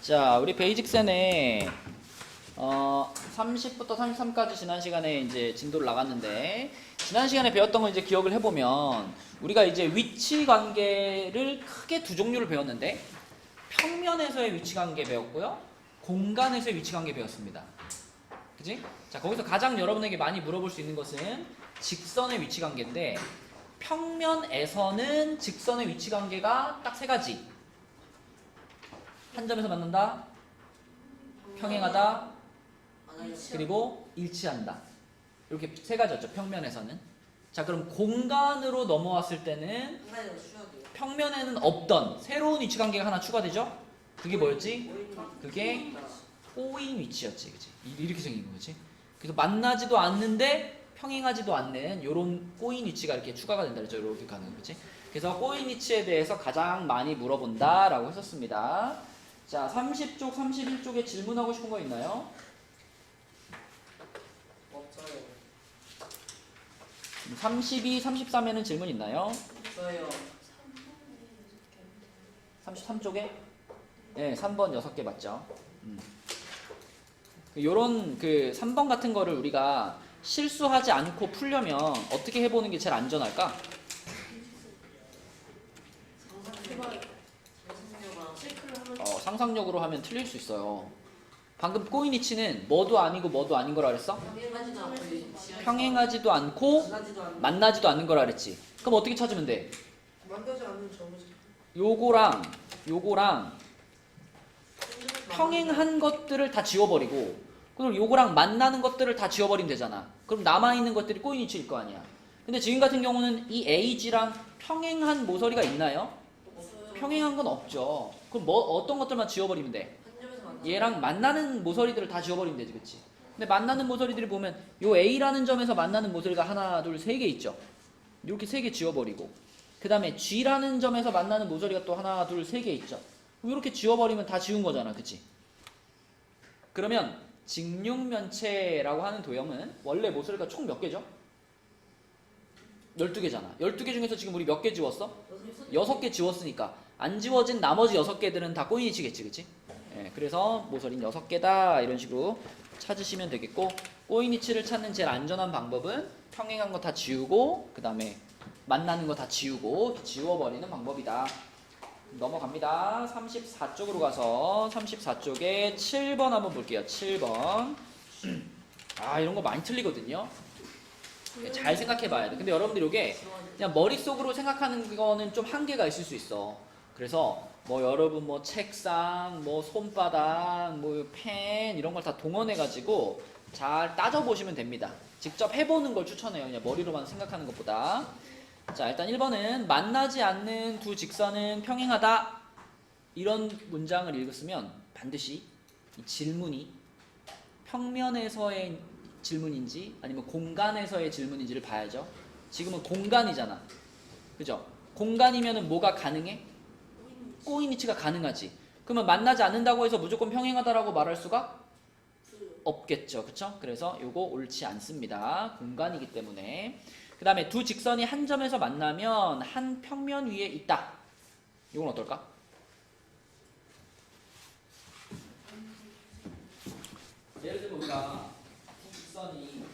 자, 우리 베이직센에 30부터 33까지 지난 시간에 이제 진도를 나갔는데, 지난 시간에 배웠던 걸 이제 기억을 해보면 우리가 이제 위치 관계를 크게 두 종류를 배웠는데, 평면에서의 위치 관계 배웠고요, 공간에서의 위치 관계 배웠습니다. 그치? 자, 거기서 가장 여러분에게 많이 물어볼 수 있는 것은 직선의 위치 관계인데, 평면에서는 직선의 위치 관계가 딱 세 가지. 한 점에서 만난다, 평행하다, 그리고 일치한다. 이렇게 세 가지였죠, 평면에서는. 자, 그럼 공간으로 넘어왔을 때는 평면에는 없던 새로운 위치 관계가 하나 추가되죠? 그게 뭐였지? 그게 꼬인 위치였지. 그치? 이렇게 생긴 거지. 그래서 만나지도 않는데 평행하지도 않는 이런 꼬인 위치가 이렇게 추가가 된다 그랬죠. 이렇게 가는 거지. 그래서 꼬인 위치에 대해서 가장 많이 물어본다라고 했었습니다. 자, 30쪽, 31쪽에 질문하고 싶은 거 있나요? 없어요. 32, 33에는 질문 있나요? 없어요. 33쪽에? 네, 3번 6개 맞죠? 요런 그 3번 같은 거를 우리가 실수하지 않고 풀려면 어떻게 해보는 게 제일 안전할까? 상상력으로 하면 틀릴 수 있어요. 방금 꼬인 위치는 뭐도 아니고 뭐도 아닌 거라 그랬어? 평행하지도 않고 만나지도 않는 거라 그랬지. 그럼 어떻게 찾으면 돼? 만나지 않는 점이지. 요거랑 평행한 것들을 다 지워버리고, 그리고 요거랑 만나는 것들을 다 지워버리면 되잖아. 그럼 남아있는 것들이 꼬인 위치일 거 아니야. 근데 지금 같은 경우는 이 AG랑 평행한 모서리가 있나요? 평행한 건 없죠. 그럼 어떤 것들만 지워버리면 돼? 얘랑 만나는 모서리들을 다 지워버리면 되지, 그치? 근데 만나는 모서리들을 보면 요 A라는 점에서 만나는 모서리가 하나, 둘, 세 개 있죠. 이렇게 세 개 지워버리고, 그 다음에 G라는 점에서 만나는 모서리가 또 하나, 둘, 세 개 있죠. 이렇게 지워버리면 다 지운 거잖아, 그치? 그러면 직육면체라고 하는 도형은 원래 모서리가 총 몇 개죠? 12개잖아. 12개 중에서 지금 우리 몇 개 지웠어? 6개 지웠으니까 안 지워진 나머지 6개들은 다 꼬인 위치겠지, 그치? 예, 그래서 모서리는 6개다 이런 식으로 찾으시면 되겠고, 꼬인 위치를 찾는 제일 안전한 방법은 평행한 거 다 지우고, 그 다음에 만나는 거 다 지우고 지워버리는 방법이다. 넘어갑니다. 34쪽으로 가서 34쪽에 7번 한번 볼게요. 7번. 이런 거 많이 틀리거든요. 잘 생각해 봐야 돼. 근데 여러분들 이게 그냥 머릿속으로 생각하는 거는 좀 한계가 있을 수 있어. 그래서 뭐 여러분 뭐 책상, 뭐 손바닥, 뭐 펜 이런 걸 다 동원해 가지고 잘 따져 보시면 됩니다. 직접 해보는 걸 추천해요. 그냥 머리로만 생각하는 것보다. 자, 일단 1번은 만나지 않는 두 직선은 평행하다. 이런 문장을 읽었으면 반드시 이 질문이 평면에서의 질문인지 아니면 공간에서의 질문인지를 봐야죠. 지금은 공간이잖아. 그죠? 공간이면은 뭐가 가능해? 꼬인 위치가 가능하지. 그러면 만나지 않는다고 해서 무조건 평행하다라고 말할 수가 없겠죠. 그쵸? 그래서 요거 옳지 않습니다. 공간이기 때문에. 그 다음에 두 직선이 한 점에서 만나면 한 평면 위에 있다. 이건 어떨까? 예를 들면 우리가 두 직선이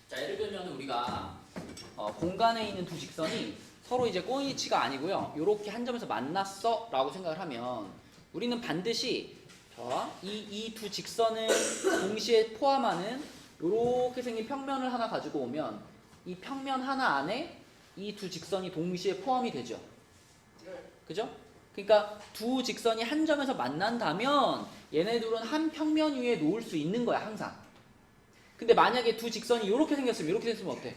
자, 예를 들면 우리가 공간에 있는 두 직선이 서로 이제 꼬인 위치가 아니고요, 요렇게 한 점에서 만났어 라고 생각을 하면 우리는 반드시 이 두 직선을 동시에 포함하는 요렇게 생긴 평면을 하나 가지고 오면 이 평면 하나 안에 이 두 직선이 동시에 포함이 되죠. 그죠? 그러니까 두 직선이 한 점에서 만난다면 얘네 둘은 한 평면 위에 놓을 수 있는 거야, 항상. 근데 만약에 두 직선이 이렇게 생겼으면, 이렇게 됐으면 어때?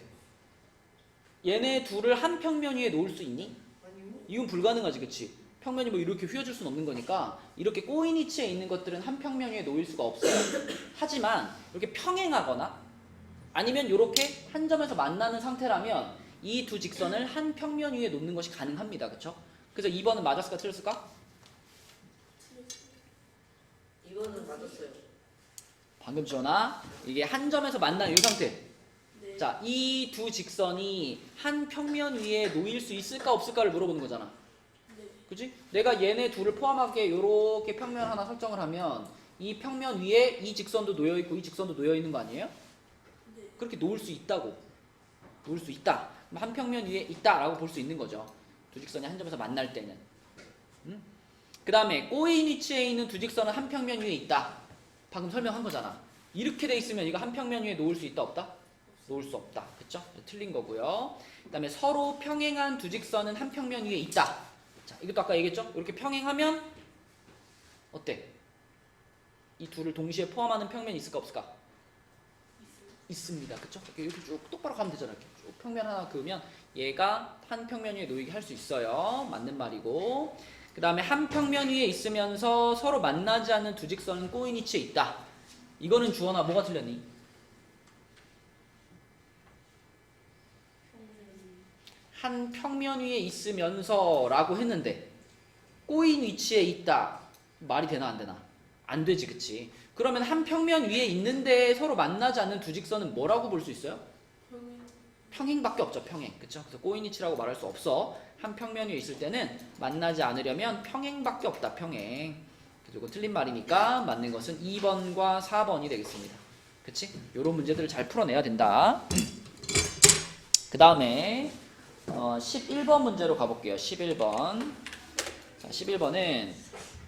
얘네 둘을 한 평면 위에 놓을 수 있니? 이건 불가능하지, 그치? 평면이 뭐 이렇게 휘어질 수는 없는 거니까 이렇게 꼬인 위치에 있는 것들은 한 평면 위에 놓일 수가 없어요. 하지만 이렇게 평행하거나 아니면 이렇게 한 점에서 만나는 상태라면 이 두 직선을 한 평면 위에 놓는 것이 가능합니다. 그쵸? 그래서 2번은 맞았을까 틀렸을까? 이거는 맞았어요. 방금 지원아 이게 한 점에서 만난 이 상태. 네. 자, 이 두 직선이 한 평면 위에 놓일 수 있을까 없을까를 물어보는 거잖아. 네. 그치? 내가 얘네 둘을 포함하게 요렇게 평면 하나 설정을 하면 이 평면 위에 이 직선도 놓여 있고 이 직선도 놓여 있는 거 아니에요? 네. 그렇게 놓을 수 있다고. 놓을 수 있다. 그럼 한 평면 위에 있다라고 볼 수 있는 거죠. 두 직선이 한 점에서 만날 때는. 그 다음에 꼬인 위치에 있는 두 직선은 한 평면 위에 있다. 방금 설명한 거잖아. 이렇게 돼 있으면 이거 한 평면 위에 놓을 수 있다 없다? 놓을 수 없다. 그쵸? 틀린 거고요. 그 다음에 서로 평행한 두 직선은 한 평면 위에 있다. 자, 이것도 아까 얘기했죠? 이렇게 평행하면 어때? 이 둘을 동시에 포함하는 평면이 있을까 없을까? 있습니다. 그쵸? 이렇게 쭉 똑바로 가면 되잖아. 이렇게 쭉 평면 하나 그으면 얘가 한 평면 위에 놓이게 할 수 있어요. 맞는 말이고. 그 다음에 한 평면 위에 있으면서 서로 만나지 않는 두 직선은 꼬인 위치에 있다. 이거는 주원아 뭐가 틀렸니? 한 평면 위에 있으면서 라고 했는데 꼬인 위치에 있다. 말이 되나 안 되나? 안 되지, 그치? 그러면 한 평면 위에 있는데 서로 만나지 않는 두 직선은 뭐라고 볼 수 있어요? 평행밖에 없죠, 평행. 그쵸? 그래서 꼬인 위치라고 말할 수 없어. 한 평면 위에 있을 때는 만나지 않으려면 평행밖에 없다, 평행. 그래서 이거 틀린 말이니까 맞는 것은 2번과 4번이 되겠습니다. 그치? 요런 문제들을 잘 풀어내야 된다. 그 다음에 11번 문제로 가볼게요. 11번. 자, 11번은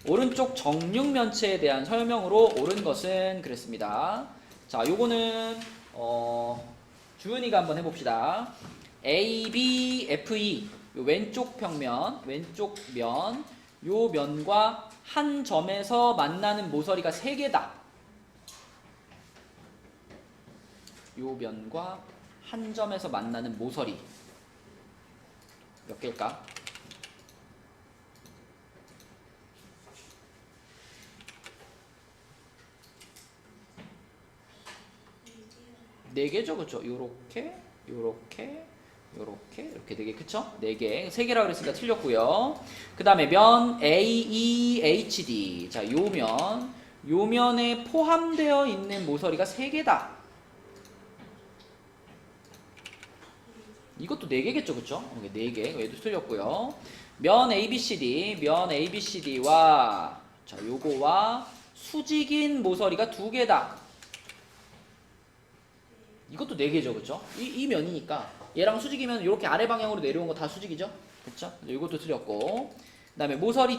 오른쪽 정육면체에 대한 설명으로 옳은 것은 그랬습니다. 자, 요거는 주은이가 한번 해봅시다. A, B, F, E 요 왼쪽 평면, 왼쪽 면, 요 면과 한 점에서 만나는 모서리가 3개다. 요 면과 한 점에서 만나는 모서리 몇 개일까? 네 개죠, 그쵸? 요렇게, 요렇게, 요렇게, 이렇게 4개, 그쵸? 4개. 3개라 그랬으니까 틀렸고요. 그 다음에 면 AEHD. 자, 요 면에 포함되어 있는 모서리가 3개다. 이것도 4개겠죠, 그쵸? 4개. 얘도 틀렸고요. 면 ABCD와 자, 요거와 수직인 모서리가 2개다. 이것도 4개죠, 그쵸? 이 면이니까 얘랑 수직이면 이렇게 아래 방향으로 내려온 거 다 수직이죠? 그쵸? 이것도 틀렸고. 그 다음에 모서리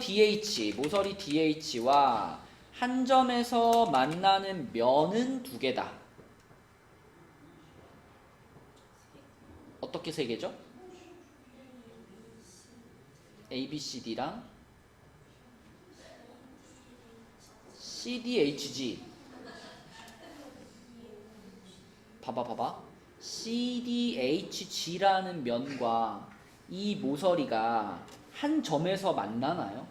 DH와 한 점에서 만나는 면은 2개다. 어떻게 3개죠? ABCD랑 CDHG. 봐봐. CDHG라는 면과 이 모서리가 한 점에서 만나나요?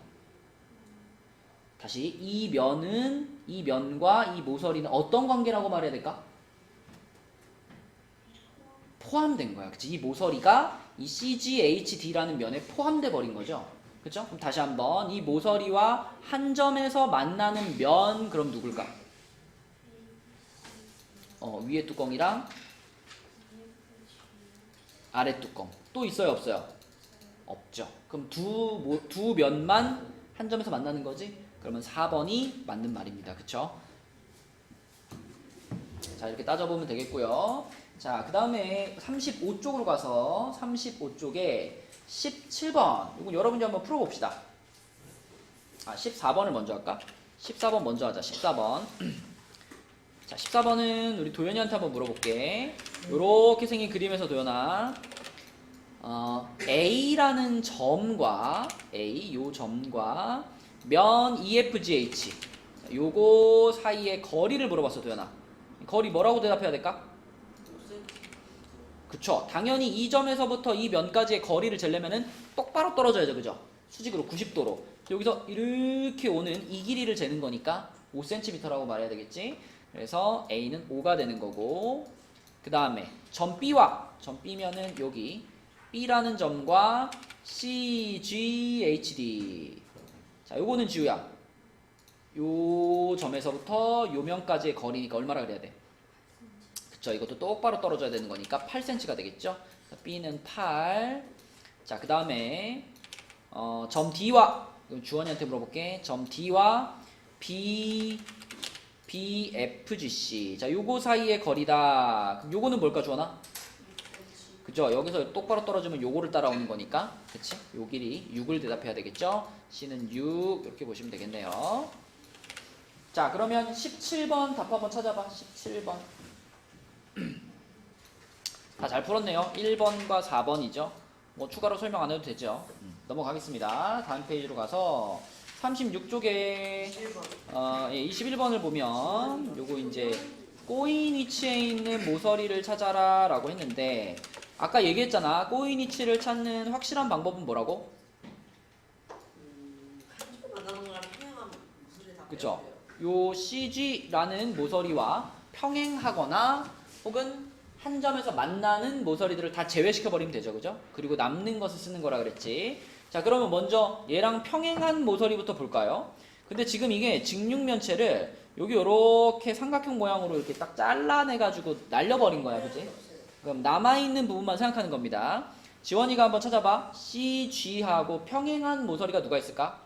다시 이 면과 이 모서리는 어떤 관계라고 말해야 될까? 포함된 거야. 그치? 이 모서리가 이 CGHD라는 면에 포함돼 버린 거죠. 그쵸? 그럼 다시 한번 이 모서리와 한 점에서 만나는 면 그럼 누굴까? 위에 뚜껑이랑 아래 뚜껑. 또 있어요, 없어요? 없죠. 그럼 두 면만 한 점에서 만나는 거지? 그러면 4번이 맞는 말입니다. 그쵸? 자, 이렇게 따져보면 되겠고요. 자, 그 다음에 35쪽으로 가서 35쪽에 17번. 이건 여러분이 한번 풀어봅시다. 14번을 먼저 할까? 14번 먼저 하자. 14번. 자, 14번은 우리 도현이한테 한번 물어볼게. 요렇게 생긴 그림에서 도현아, A라는 점과 요 점과 면 EFGH 요거 사이의 거리를 물어봤어, 도현아. 거리 뭐라고 대답해야 될까? 그쵸. 당연히 이 점에서부터 이 면까지의 거리를 재려면은 똑바로 떨어져야죠, 그죠? 수직으로 90도로. 여기서 이렇게 오는 이 길이를 재는 거니까 5cm라고 말해야 되겠지. 그래서 A는 5가 되는 거고, 그 다음에 점 B면은 여기 B라는 점과 CGHD. 자, 요거는 지우야 요 점에서부터 요 면까지의 거리니까 얼마나 그래야 돼? 그쵸, 이것도 똑바로 떨어져야 되는 거니까 8cm가 되겠죠? B는 8. 자, 그 다음에 점 D와, 주원이한테 물어볼게. 점 D와 BFGC. 자, 요거 사이의 거리다. 그럼 요거는 뭘까, 주원아? 그죠? 여기서 똑바로 떨어지면 요거를 따라오는 거니까, 그치? 요 길이 6을 대답해야 되겠죠? C는 6, 이렇게 보시면 되겠네요. 자, 그러면 17번 답 한번 찾아봐. 17번. 다 잘 풀었네요. 1번과 4번이죠. 뭐 추가로 설명 안 해도 되죠. 넘어가겠습니다. 다음 페이지로 가서 36쪽에 21번을 보면 요거 이제 꼬인 위치에 있는 모서리를 찾아라 라고 했는데, 아까 얘기했잖아. 꼬인 위치를 찾는 확실한 방법은 뭐라고? 만나는 거랑 평행하면 무슨 다 그쵸? 요 CG라는 모서리와 평행하거나 혹은 한 점에서 만나는 모서리들을 다 제외시켜 버리면 되죠. 그죠? 그리고 남는 것을 쓰는 거라 그랬지. 자, 그러면 먼저 얘랑 평행한 모서리부터 볼까요? 근데 지금 이게 직육면체를 여기 요렇게 삼각형 모양으로 이렇게 딱 잘라내 가지고 날려버린 거야. 그지? 그럼 남아있는 부분만 생각하는 겁니다. 지원이가 한번 찾아봐. CG하고 평행한 모서리가 누가 있을까?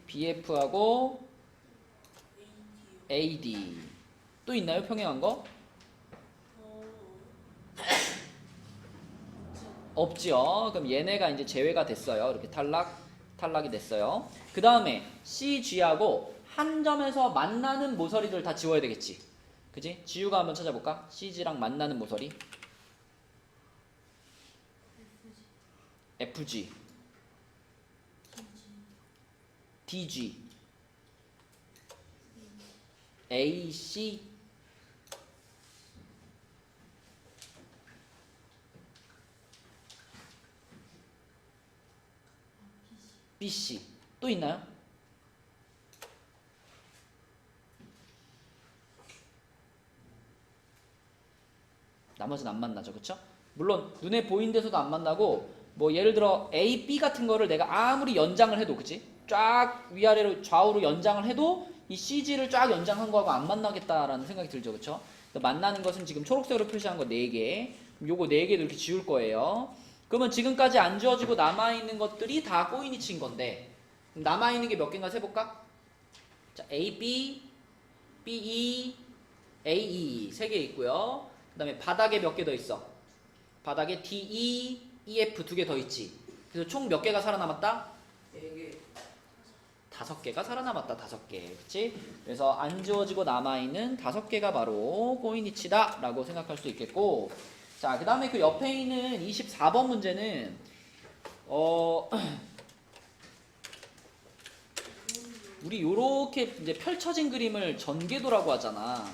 BF하고 AD. 또 있나요? 평행한 거? 없지요. 그럼 얘네가 이제 제외가 됐어요. 이렇게 탈락이 됐어요. 그 다음에 CG하고 한 점에서 만나는 모서리들 다 지워야 되겠지. 그지? 지우가 한번 찾아볼까? CG랑 만나는 모서리. FG, DG, AC, BC. 또 있나요? 나머지는 안 만나죠. 그쵸? 물론 눈에 보이는 데서도 안 만나고, 뭐 예를 들어 A, B 같은 거를 내가 아무리 연장을 해도, 그치? 쫙 위아래로 좌우로 연장을 해도 이 CG를 쫙 연장한 거하고 안 만나겠다라는 생각이 들죠. 그쵸? 만나는 것은 지금 초록색으로 표시한 거 4개. 요거 4개도 이렇게 지울 거예요. 그러면 지금까지 안 지워지고 남아있는 것들이 다 꼬인이 친 건데, 남아있는 게 몇 개인가 세볼까? 자, AB, BE, AE 3개 있고요. 그 다음에 바닥에 몇 개 더 있어? 바닥에 DE, EF 2개 더 있지. 그래서 총 몇 개가 살아남았다? 5개가 살아남았다. 5개. 그치? 그래서 안 지워지고 남아있는 5개가 바로 꼬인이치다 라고 생각할 수 있겠고, 자, 그 다음에 그 옆에 있는 24번 문제는 우리 요렇게 이제 펼쳐진 그림을 전개도라고 하잖아.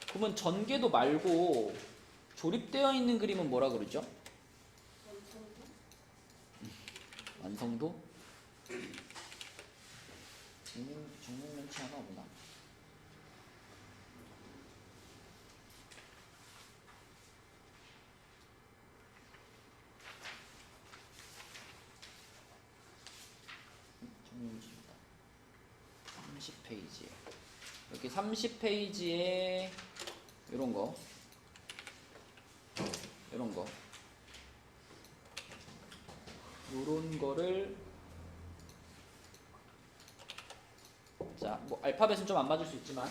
그러면 전개도 말고 조립되어 있는 그림은 뭐라 그러죠? 완성도? 중력면체 하나 없나? 중력면체입니다. 30페이지에 여기 30페이지에 요런 거 요런 거를, 자, 뭐 알파벳은 좀 안 맞을 수 있지만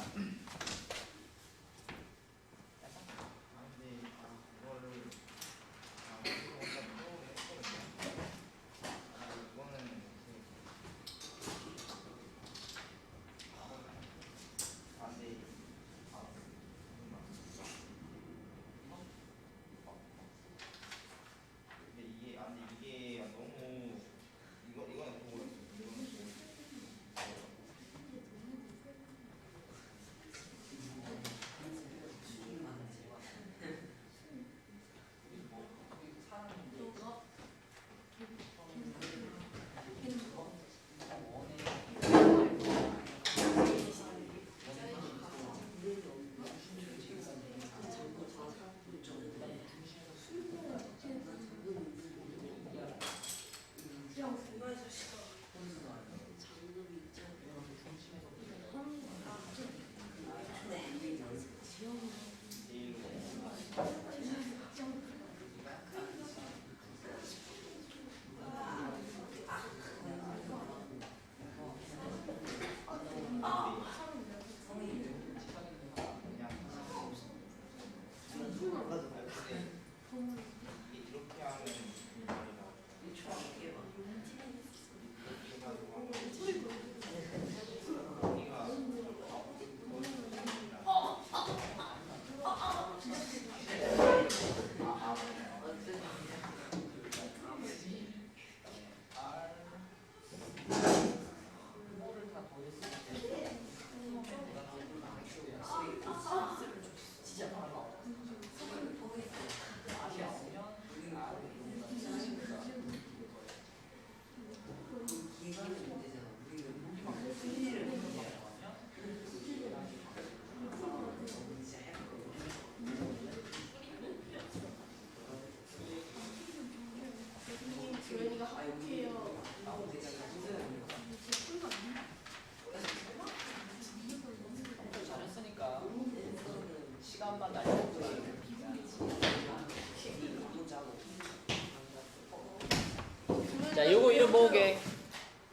자, 요거 이름 뭐게?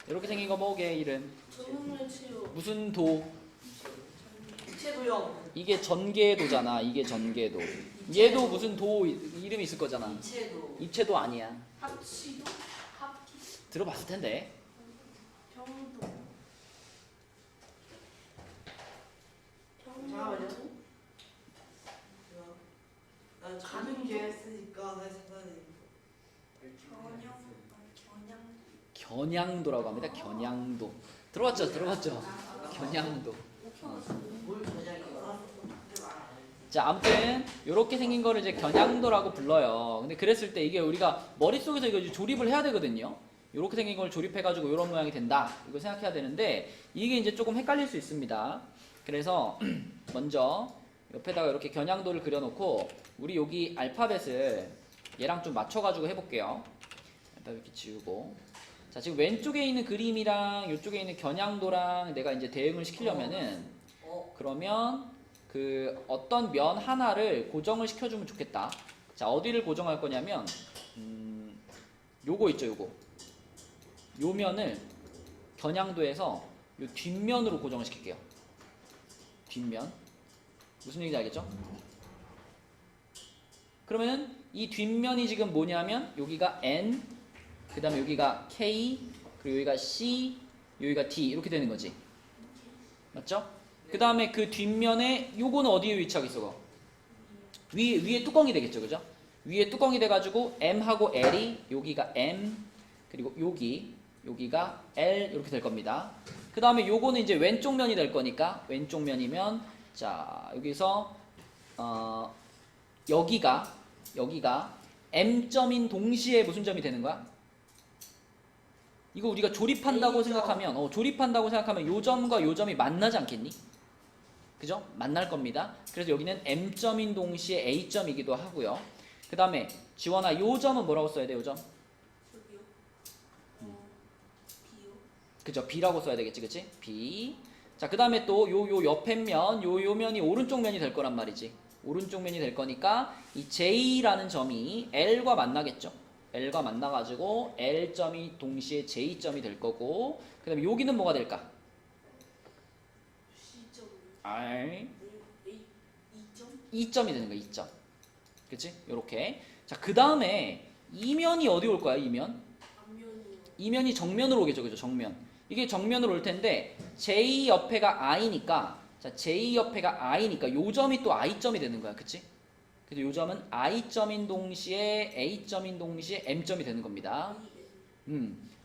이렇게 생긴 거 뭐게 이름? 전문을 치유. 무슨 도? 이체도형. 이게 전개도잖아. 이게 전개도. 얘도 무슨 도 이름이 있을 거잖아. 이체도. 입체도 아니야. 합치도. 합기. 들어봤을 텐데. 평도. 잠깐만요. 나 가는 게 했으니까 내 생각에 겨냥도라고 합니다. 겨냥도. 들어봤죠? 들어봤죠? 겨냥도. 뭘 저장이야? 자, 아무튼 이렇게 생긴 거를 이제 겨냥도라고 불러요. 근데 그랬을 때 이게 우리가 머릿속에서 이거 조립을 해야 되거든요. 이렇게 생긴 걸 조립해가지고 이런 모양이 된다. 이거 생각해야 되는데 이게 이제 조금 헷갈릴 수 있습니다. 그래서 먼저 옆에다가 이렇게 겨냥도를 그려놓고 우리 여기 알파벳을 얘랑 좀 맞춰가지고 해볼게요. 알파벳 이렇게 지우고. 자, 지금 왼쪽에 있는 그림이랑 이쪽에 있는 겨냥도랑 내가 이제 대응을 시키려면은 그러면 그 어떤 면 하나를 고정을 시켜주면 좋겠다. 자, 어디를 고정할 거냐면 요거 있죠, 요거. 요 면을 겨냥도에서 요 뒷면으로 고정을 시킬게요. 뒷면. 무슨 얘기인지 알겠죠? 그러면은 이 뒷면이 지금 뭐냐면 여기가 N, 그 다음에 여기가 K, 그리고 여기가 C, 여기가 D 이렇게 되는 거지. 맞죠? 그 다음에 그 뒷면에 요거는 어디에 위치하고 있어? 위에 뚜껑이 되겠죠, 그죠? 위에 뚜껑이 돼가지고 M하고 L이 여기가 M, 그리고 여기가 L 이렇게 될 겁니다. 그 다음에 요거는 이제 왼쪽 면이 될 거니까 왼쪽 면이면 자 여기서 여기가 M점인 동시에 무슨 점이 되는 거야? 이거 우리가 조립한다고 생각하면 요 점과 요 점이 만나지 않겠니? 그죠? 만날 겁니다. 그래서 여기는 M점인 동시에 A점이기도 하고요. 그 다음에 지원아 요 점은 뭐라고 써야 돼? 요 점? 저기요. B요. 그죠? B라고 써야 되겠지, 그치? B. 자, 그 다음에 또 요 옆에 면, 요 면이 오른쪽 면이 될 거란 말이지. 오른쪽 면이 될 거니까 이 J라는 점이 L과 만나겠죠. L과 만나가지고 L점이 동시에 J점이 될 거고, 그 다음에 여기는 뭐가 될까? C점. R. A 2점. 2점이 되는 거야, 2점. 그치? 요렇게. 자, 그 다음에 이면이 어디 올 거야, 이면? 앞면이요. 이면이 정면으로 오겠죠, 그죠? 정면. 이게 정면으로 올 텐데 J 옆에가 I니까 자 J 옆에가 I니까 요 점이 또 I점이 되는 거야, 그치? 그래서 요 점은 I점인 동시에 A점인 동시에 M점이 되는 겁니다.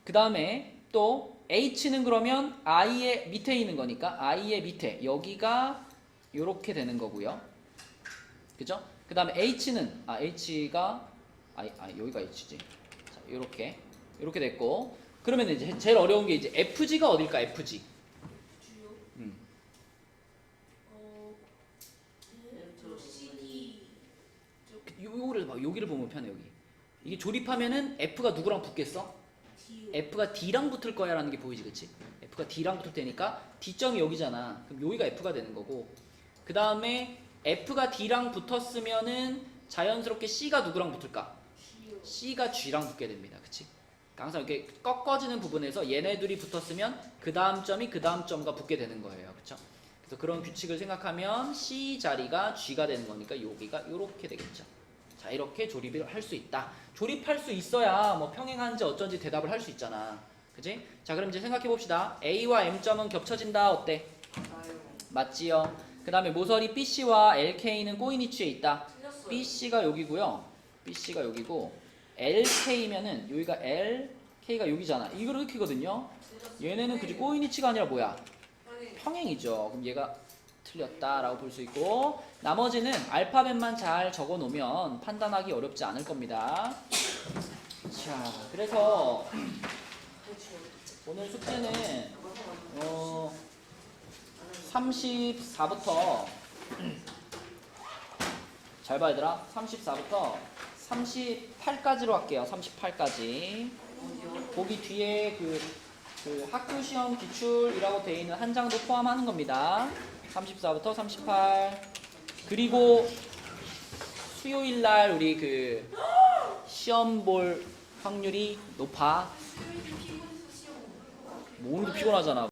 그 다음에 또 H는 그러면 I의 밑에 있는 거니까 I의 밑에 여기가 요렇게 되는 거고요. 그죠? 그 다음에 H는 H가 여기가 H지. 자, 요렇게 됐고 그러면 이제 제일 어려운 게 이제 FG가 어딜까? FG. 주요. 음. CD. 요거를 봐. 여기를 보면 편해 여기. 이게 조립하면은 F가 누구랑 붙겠어? D요. F가 D랑 붙을 거야라는 게 보이지, 그치? F가 D랑 붙을 테니까 D점이 여기잖아. 그럼 여기가 F가 되는 거고. 그 다음에 F가 D랑 붙었으면은 자연스럽게 C가 누구랑 붙을까? G요. C가 G랑 붙게 됩니다, 그치? 항상 이렇게 꺾어지는 부분에서 얘네들이 붙었으면 그 다음 점이 그 다음 점과 붙게 되는 거예요. 그쵸? 그래서 그런 규칙을 생각하면 C 자리가 G가 되는 거니까 여기가 이렇게 되겠죠. 자, 이렇게 조립을 할 수 있다. 조립할 수 있어야 뭐 평행한지 어쩐지 대답을 할 수 있잖아. 그치? 자, 그럼 이제 생각해 봅시다. A와 M점은 겹쳐진다. 어때? 나요. 맞지요? 그 다음에 모서리 BC와 LK는 꼬인위치에 있다. 틀렸어요. BC가 여기고요. BC가 여기고 LK면은 여기가 L, K가 여기잖아. 이걸 이렇게거든요. 틀렸어요. 얘네는 그지 꼬인위치가 아니라 뭐야? 형님. 평행이죠. 그럼 얘가 틀렸다라고 볼 수 있고 나머지는 알파벳만 잘 적어 놓으면 판단하기 어렵지 않을 겁니다. 자, 그래서 오늘 숙제는 34부터 잘 봐 얘들아. 34부터 38까지로 할게요. 38까지. 거기 뒤에 그 학교 시험 기출이라고 되어 있는 한 장도 포함하는 겁니다. 34부터 38. 그리고 수요일 날 우리 그 시험 볼 확률이 높아. 뭐 오늘도 피곤하잖아.